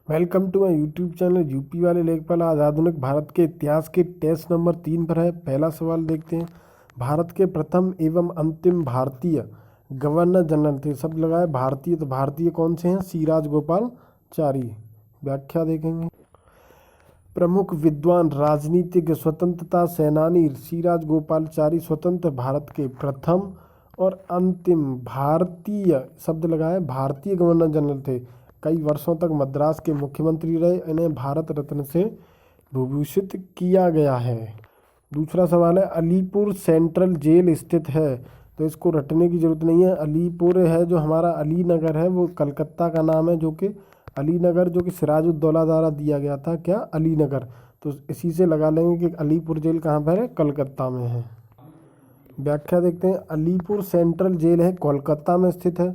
Welcome to my YouTube channel UP वाले लेखपाल। आज आधुनिक भारत के इतिहास के टेस्ट नंबर 3 पर है। पहला सवाल देखते हैं। भारत के प्रथम एवं अंतिम भारतीय गवर्नर जनरल थे। शब्द लगाए भारतीय, तो भारतीय कौन से हैं? सी राजगोपालचारी। व्याख्या देखेंगे। प्रमुख विद्वान, राजनीतिज्ञ, स्वतंत्रता सेनानी सी राजगोपालचारी स्वतंत्र भारत के प्रथम और अंतिम भारतीय, शब्द लगाए भारतीय गवर्नर जनरल थे। कई वर्षों तक मद्रास के मुख्यमंत्री रहे। इन्हें भारत रत्न से विभूषित किया गया है। दूसरा सवाल है, अलीपुर सेंट्रल जेल स्थित है। तो इसको रटने की जरूरत नहीं है। अलीपुर है जो हमारा अलीनगर है, वो कलकत्ता का नाम है, जो कि अलीनगर जो कि सिराजुद्दौला द्वारा दिया गया था। क्या? अलीनगर। तो इसी से लगा लेंगे कि अलीपुर जेल कहाँ पर है? कलकत्ता में है। व्याख्या देखते हैं। अलीपुर सेंट्रल जेल है, कोलकाता में स्थित है।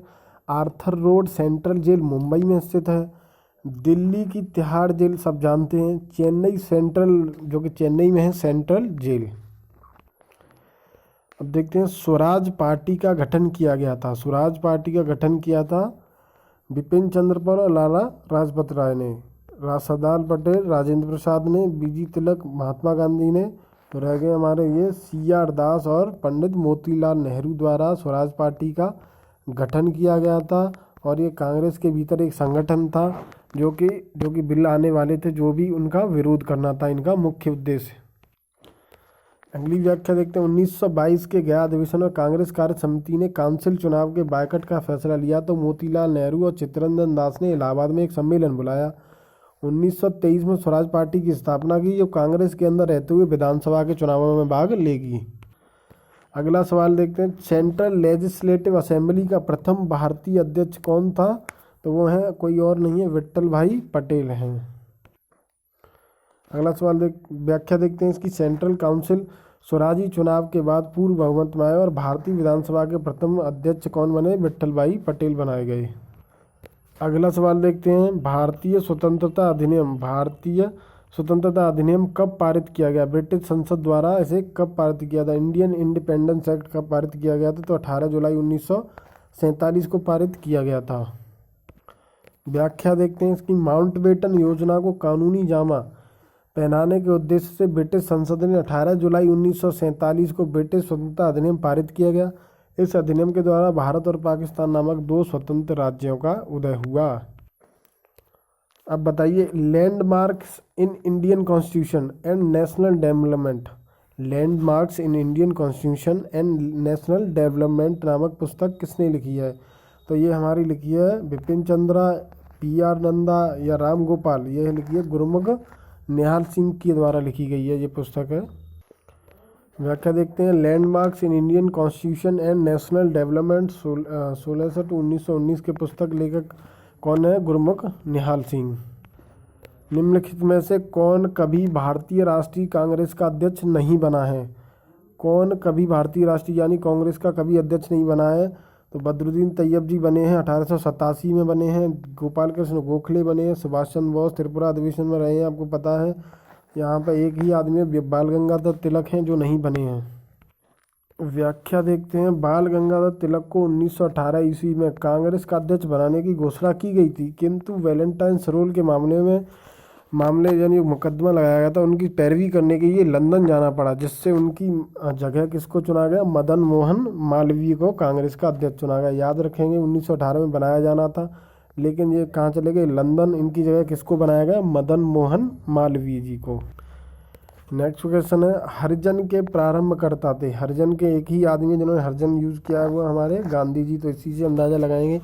Arthur road central jail Mumbai में स्थित है। दिल्ली की तिहाड़ जेल सब जानते हैं। चेन्नई सेंट्रल जो कि चेन्नई में है, सेंट्रल जेल। अब देखते हैं, स्वराज पार्टी का गठन किया गया था। स्वराज पार्टी का गठन किया था बिपिन चंद्र पाल और लाला लाजपत राय ने। सरदार पटेल, राजेंद्र प्रसाद ने, बीजी तिलक, महात्मा गांधी ने। तो रह गए हमारे ये CR दास और पंडित मोतीलाल नेहरू द्वारा स्वराज पार्टी का गठन किया गया था। और ये कांग्रेस के भीतर एक संगठन था जो कि बिल आने वाले थे, जो भी उनका विरोध करना था इनका मुख्य उद्देश्य। अगली व्याख्या देखते हैं। 1922 के गया अधिवेशन में कांग्रेस कार्य समिति ने काउंसिल चुनाव के बायकॉट का फैसला लिया, तो मोतीलाल नेहरू और चित्तरंजन दास ने इलाहाबाद में एक सम्मेलन बुलाया। 1923 में स्वराज पार्टी की स्थापना की, जो कांग्रेस के अंदर रहते हुए विधानसभा के चुनावों में भाग लेगी। अगला सवाल देखते हैं। सेंट्रल लेजिस्लेटिव असेंबली का प्रथम भारतीय अध्यक्ष कौन था? तो वो है कोई और नहीं है, विट्ठल भाई पटेल हैं। अगला सवाल व्याख्या देखते हैं इसकी। सेंट्रल काउंसिल स्वराजी चुनाव के बाद पूर्व बहुमत में आए और भारतीय विधानसभा के प्रथम अध्यक्ष कौन बने? विट्ठल भाई पटेल बनाए गए। अगला सवाल देखते हैं। भारतीय स्वतंत्रता अधिनियम कब पारित किया गया? ब्रिटिश संसद द्वारा इसे कब पारित किया था? इंडियन इंडिपेंडेंस एक्ट कब पारित किया गया था? तो 18 जुलाई 1947 को पारित किया गया था। व्याख्या देखते हैं इसकी। माउंटबेटन योजना को कानूनी जामा पहनाने के उद्देश्य से ब्रिटिश संसद ने 18 जुलाई 1947 को ब्रिटिश स्वतंत्रता अधिनियम पारित किया गया। इस अधिनियम के द्वारा भारत और पाकिस्तान नामक 2 स्वतंत्र राज्यों का उदय हुआ। अब बताइए, landmarks in Indian constitution and national development. Landmarks in Indian constitution and national development नामक पुस्तक किसने लिखी है? तो ये हमारी लिखी है बिपिन चंद्रा, PR नंदा या राम गोपाल। ये लिखी है गुरुमुख निहाल सिंह के द्वारा लिखी गई है, ये पुस्तक है। व्याख्या देखते हैं। Landmarks in Indian constitution and national development 16 से 1919 के पुस्तक लेखक कौन है? गुरुमुख निहाल सिंह। निम्नलिखित में से कौन कभी भारतीय राष्ट्रीय कांग्रेस का अध्यक्ष नहीं बना है? कौन कभी भारतीय राष्ट्रीय यानी कांग्रेस का कभी अध्यक्ष नहीं बना है? तो बदरुद्दीन तैयब जी बने हैं, 1887 में बने हैं। गोपाल कृष्ण गोखले बने हैं। सुभाष चंद्र बोस त्रिपुरा अधिवेशन में रहे हैं, आपको पता है। यहाँ पर एक ही आदमी बाल गंगाधर तिलक हैं जो नहीं बने हैं। व्याख्या देखते हैं। बाल गंगाधर तिलक को 1918 ईस्वी में कांग्रेस का अध्यक्ष बनाने की घोषणा की गई थी, किंतु वैलेंटाइन सरोल के मामले यानी मुकदमा लगाया गया था। उनकी पैरवी करने के लिए लंदन जाना पड़ा, जिससे उनकी जगह किसको चुना गया? मदन मोहन मालवीय को कांग्रेस का अध्यक्ष चुना गया। याद रखेंगे, 1918 में बनाया जाना था, लेकिन ये कहाँ चले गए? लंदन। इनकी जगह किसको बनाया गया? मदन मोहन मालवीय जी को। नेक्स्ट क्वेश्चन है, हरिजन के प्रारंभकर्ता थे। हरिजन के एक ही आदमी जिन्होंने हरिजन यूज किया है वो हमारे गांधी जी। तो इसी से अंदाजा लगाएंगे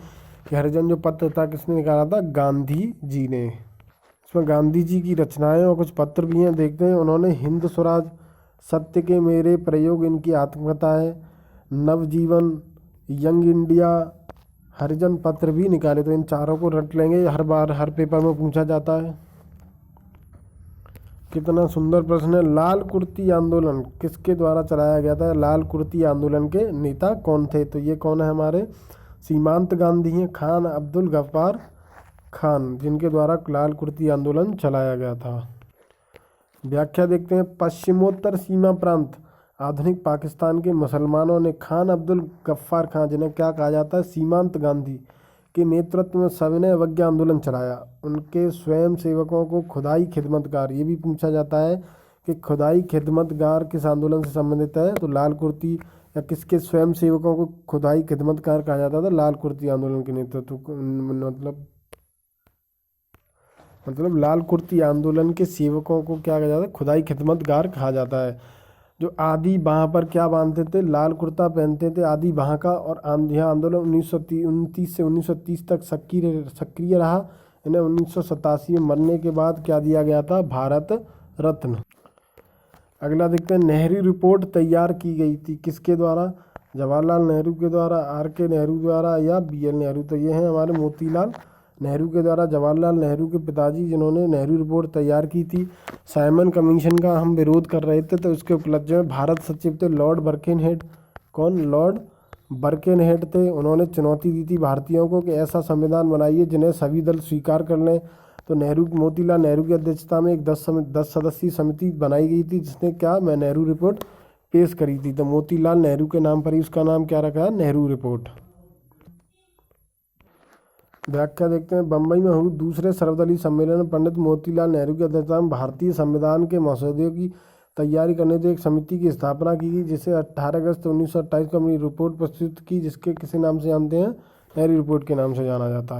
कि हरिजन जो पत्र था किसने निकाला था? गांधी जी ने। इसमें गांधी जी की रचनाएं और कुछ पत्र भी हैं, देखते हैं। उन्होंने हिंद स्वराज, सत्य के मेरे प्रयोग, इनकी आत्मकथा है, नवजीवन, यंग इंडिया, हरिजन पत्र भी निकाले। तो इन चारों को रट लेंगे, हर बार हर पेपर में पूछा जाता है। कितना सुंदर प्रश्न है। लाल कुर्ती आंदोलन किसके द्वारा चलाया गया था? लाल कुर्ती आंदोलन के नेता कौन थे? तो ये कौन है? हमारे सीमांत गांधी हैं, खान अब्दुल गफ्फार खान, जिनके द्वारा लाल कुर्ती आंदोलन चलाया गया था। व्याख्या देखते हैं। पश्चिमोत्तर सीमा प्रांत आधुनिक पाकिस्तान के मुसलमानों ने खान अब्दुल गफ्फार खान, जिन्हें क्या कहा जाता है? सीमांत गांधी, के नेतृत्व में सविनय अवज्ञा आंदोलन चलाया। उनके स्वयं सेवकों को खुदाई खिदमतगार, ये भी पूछा जाता है कि खुदाई खिदमतगार किस आंदोलन से संबंधित है, तो लाल कुर्ती, या किसके स्वयं सेवकों को खुदाई खिदमतगार कहा जाता था, लाल कुर्ती आंदोलन के नेतृत्व मतलब लाल कुर्ती आंदोलन के सेवकों को क्या कहा जाता है, खुदाई खिदमतगार कहा जाता है। जो आदि बाह पर क्या बांधते थे, लाल कुर्ता पहनते थे आदि बाह का। और यह आंदोलन 1929 से 1930 तक सक्रिय रहा। इन्हें 1987 में मरने के बाद क्या दिया गया था, भारत रत्न। अगला देखते हैं, नेहरू रिपोर्ट तैयार की गई थी किसके द्वारा, जवाहरलाल नेहरू के द्वारा, आर.के. नेहरू द्वारा या बी.एल. नेहरू। तो ये हैं हमारे मोतीलाल नेहरू के द्वारा, जवाहरलाल नेहरू के पिताजी जिन्होंने नेहरू रिपोर्ट तैयार की थी। साइमन कमीशन का हम विरोध कर रहे थे तो उसके उपलब्ध में भारत सचिव थे लॉर्ड बर्किनहेड। कौन, लॉर्ड बर्किनहेड थे। उन्होंने चुनौती दी थी भारतीयों को कि ऐसा संविधान बनाइए जिन्हें सभी दल स्वीकार कर लें। तो मोतीलाल नेहरू की अध्यक्षता में एक 10 सदस्यीय समिति बनाई गई थी जिसने नेहरू रिपोर्ट पेश करी थी। तो मोतीलाल नेहरू के नाम पर ही उसका नाम क्या रखा है, नेहरू रिपोर्ट। व्याख्या देखते हैं, बम्बई में हुई दूसरे सर्वदलीय सम्मेलन में पंडित मोतीलाल नेहरू की अध्यक्षता में भारतीय संविधान के मसौदे की तैयारी करने से एक समिति की स्थापना की गई, जिसे 18 अगस्त 1928 को अपनी रिपोर्ट प्रस्तुत की, जिसके किसी नाम से जानते हैं, नेहरू रिपोर्ट के नाम से जाना जाता है।